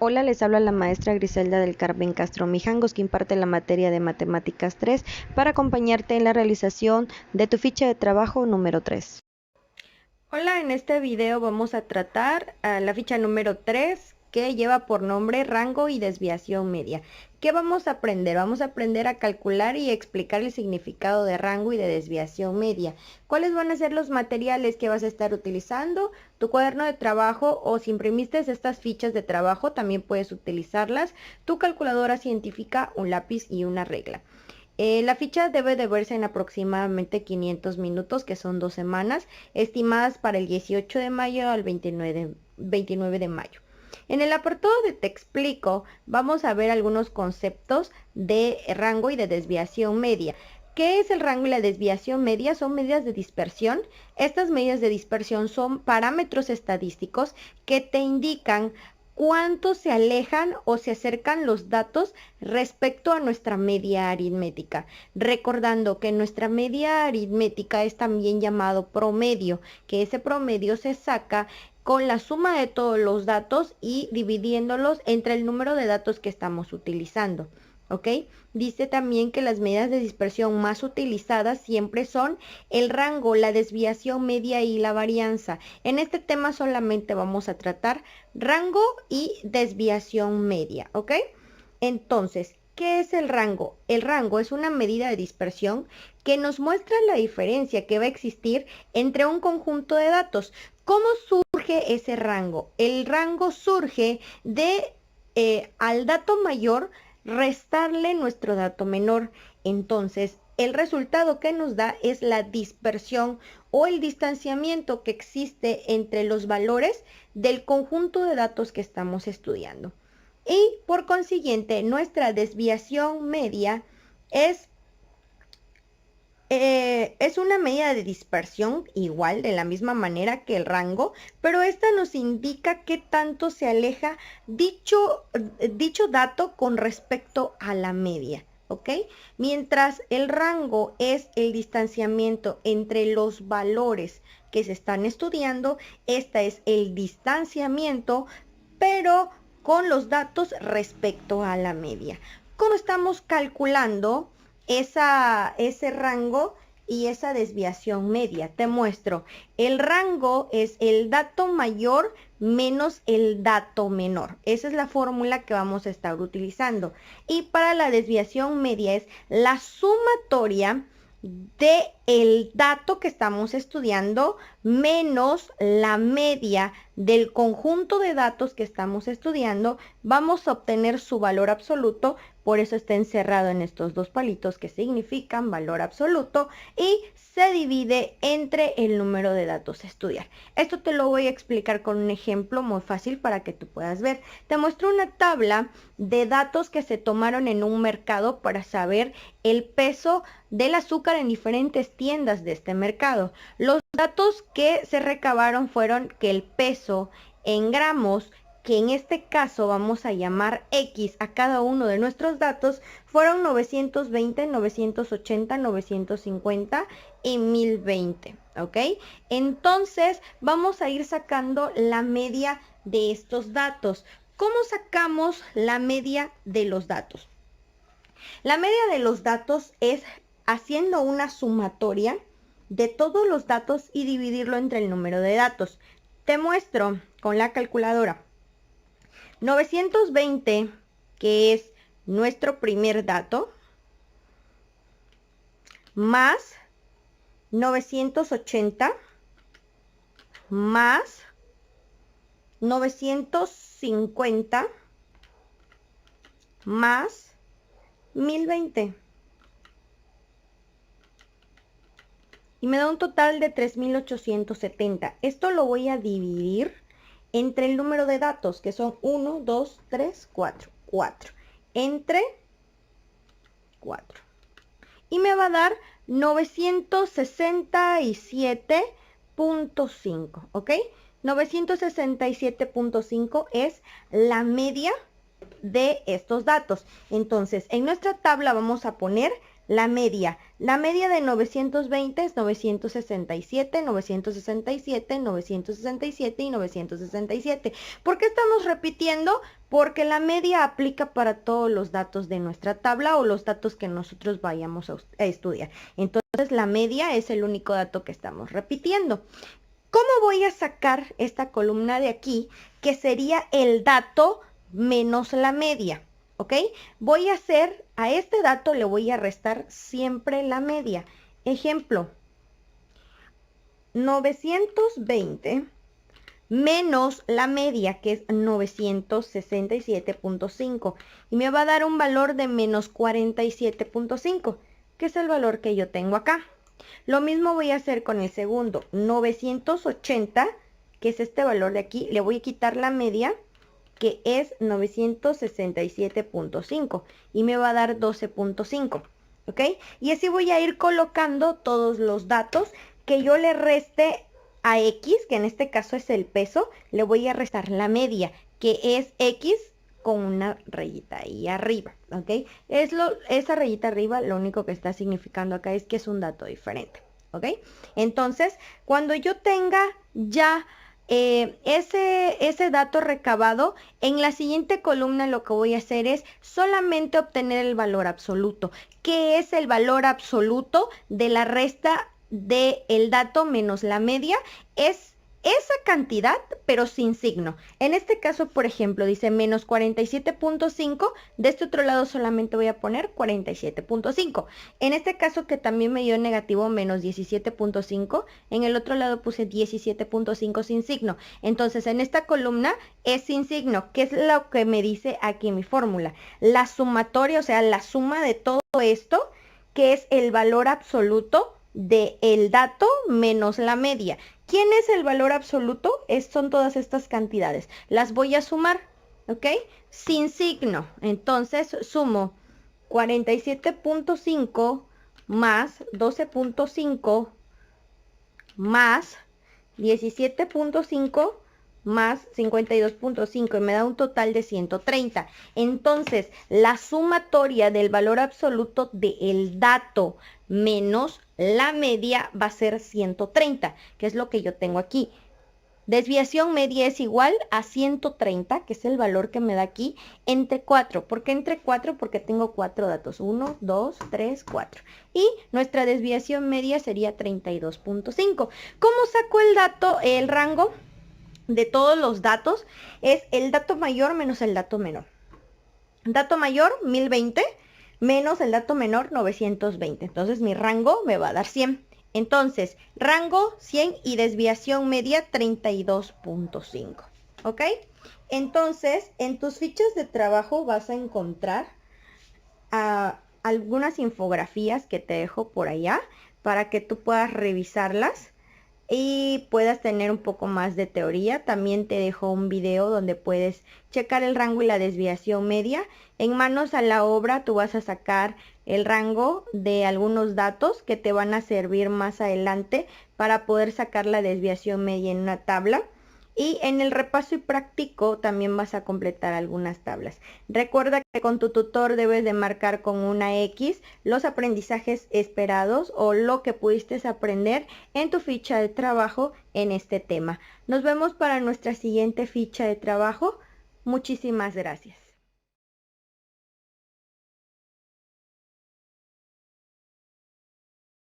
Hola, les habla la maestra Griselda del Carmen Castro Mijangos, que imparte la materia de Matemáticas 3 para acompañarte en la realización de tu ficha de trabajo número 3. Hola, en este video vamos a tratar la ficha número 3 que lleva por nombre rango y desviación media. ¿Qué vamos a aprender? Vamos a aprender a calcular y explicar el significado de rango y de desviación media. ¿Cuáles van a ser los materiales que vas a estar utilizando? Tu cuaderno de trabajo, o si imprimiste estas fichas de trabajo, también puedes utilizarlas. Tu calculadora científica, un lápiz y una regla. La ficha debe de verse en aproximadamente 500 minutos, que son 2 semanas, estimadas para el 18 de mayo al 29 de mayo. En el apartado de Te explico, vamos a ver algunos conceptos de rango y de desviación media. ¿Qué es el rango y la desviación media? Son medidas de dispersión. Estas medidas de dispersión son parámetros estadísticos que te indican cuánto se alejan o se acercan los datos respecto a nuestra media aritmética. Recordando que nuestra media aritmética es también llamado promedio, que ese promedio se saca con la suma de todos los datos y dividiéndolos entre el número de datos que estamos utilizando. ¿Ok? Dice también que las medidas de dispersión más utilizadas siempre son el rango, la desviación media y la varianza. En este tema solamente vamos a tratar rango y desviación media, ¿ok? Entonces, ¿qué es el rango? El rango es una medida de dispersión que nos muestra la diferencia que va a existir entre un conjunto de datos. ¿Cómo surge ese rango? El rango surge de al dato mayor restarle nuestro dato menor. Entonces, el resultado que nos da es la dispersión o el distanciamiento que existe entre los valores del conjunto de datos que estamos estudiando. Y por consiguiente, nuestra desviación media es una medida de dispersión igual, de la misma manera que el rango, pero esta nos indica qué tanto se aleja dicho dato con respecto a la media, ¿ok? Mientras el rango es el distanciamiento entre los valores que se están estudiando, esta es el distanciamiento, pero con los datos respecto a la media. ¿Cómo estamos calculando ese rango y esa desviación media? Te muestro. El rango es el dato mayor menos el dato menor. Esa es la fórmula que vamos a estar utilizando. Y para la desviación media es la sumatoria de el dato que estamos estudiando menos la media del conjunto de datos que estamos estudiando. Vamos a obtener su valor absoluto, por eso está encerrado en estos dos palitos que significan valor absoluto, y se divide entre el número de datos a estudiar. Esto te lo voy a explicar con un ejemplo muy fácil para que tú puedas ver. Te muestro una tabla de datos que se tomaron en un mercado para saber el peso del azúcar en diferentes tiendas de este mercado. Los datos que se recabaron fueron que el peso en gramos, que en este caso vamos a llamar X a cada uno de nuestros datos, fueron 920, 980, 950 y 1020, ¿ok? Entonces vamos a ir sacando la media de estos datos. ¿Cómo sacamos la media de los datos? La media de los datos es haciendo una sumatoria de todos los datos y dividirlo entre el número de datos. Te muestro con la calculadora. 920, que es nuestro primer dato, más 980, más 950, más 1020. Y me da un total de 3870. Esto lo voy a dividir entre el número de datos, que son 1, 2, 3, 4. 4. Entre 4. Y me va a dar 967.5, ¿ok? 967.5 es la media de estos datos. Entonces, en nuestra tabla vamos a poner la media. La media de 920 es 967, 967, 967 y 967. ¿Por qué estamos repitiendo? porque la media aplica para todos los datos de nuestra tabla o los datos que nosotros vayamos a estudiar. Entonces la media es el único dato que estamos repitiendo. ¿Cómo voy a sacar esta columna de aquí, que sería el dato menos la media? ¿Ok? Voy a hacer, a este dato le voy a restar siempre la media. Ejemplo, 920 menos la media, que es 967.5, y me va a dar un valor de menos 47.5, que es el valor que yo tengo acá. Lo mismo voy a hacer con el segundo, 980, que es este valor de aquí, le voy a quitar la media, que es 967.5, y me va a dar 12.5, ¿ok? Y así voy a ir colocando todos los datos que yo le reste a X, que en este caso es el peso, le voy a restar la media, que es X con una rayita ahí arriba, ¿ok? Esa rayita arriba lo único que está significando acá es que es un dato diferente, ¿ok? Entonces, cuando yo tenga ya ese dato recabado, en la siguiente columna lo que voy a hacer es solamente obtener el valor absoluto. ¿Qué es el valor absoluto de la resta del dato menos la media? Es esa cantidad, pero sin signo. En este caso, por ejemplo, dice menos 47.5. De este otro lado solamente voy a poner 47.5. En este caso, que también me dio negativo menos 17.5, en el otro lado puse 17.5 sin signo. Entonces, en esta columna es sin signo, que es lo que me dice aquí mi fórmula. La sumatoria, o sea, la suma de todo esto, que es el valor absoluto del dato menos la media. ¿Quién es el valor absoluto? Son todas estas cantidades. Las voy a sumar, ¿ok? Sin signo. Entonces sumo 47.5 más 12.5 más 17.5 más 52.5 y me da un total de 130. Entonces, la sumatoria del valor absoluto del dato menos la media va a ser 130, que es lo que yo tengo aquí. Desviación media es igual a 130, que es el valor que me da aquí, entre 4. ¿Por qué entre 4? Porque tengo 4 datos. 1, 2, 3, 4. Y nuestra desviación media sería 32.5. ¿Cómo saco el dato, el rango de todos los datos? Es el dato mayor menos el dato menor. Dato mayor, 1020, menos el dato menor, 920. Entonces mi rango me va a dar 100. Entonces, rango 100 y desviación media 32.5. ¿Ok? Entonces, en tus fichas de trabajo vas a encontrar algunas infografías que te dejo por allá para que tú puedas revisarlas y puedas tener un poco más de teoría. También te dejo un video donde puedes checar el rango y la desviación media. En manos a la obra tú vas a sacar el rango de algunos datos que te van a servir más adelante para poder sacar la desviación media en una tabla. Y en el repaso y práctico también vas a completar algunas tablas. Recuerda que con tu tutor debes de marcar con una X los aprendizajes esperados o lo que pudiste aprender en tu ficha de trabajo en este tema. Nos vemos para nuestra siguiente ficha de trabajo. Muchísimas gracias.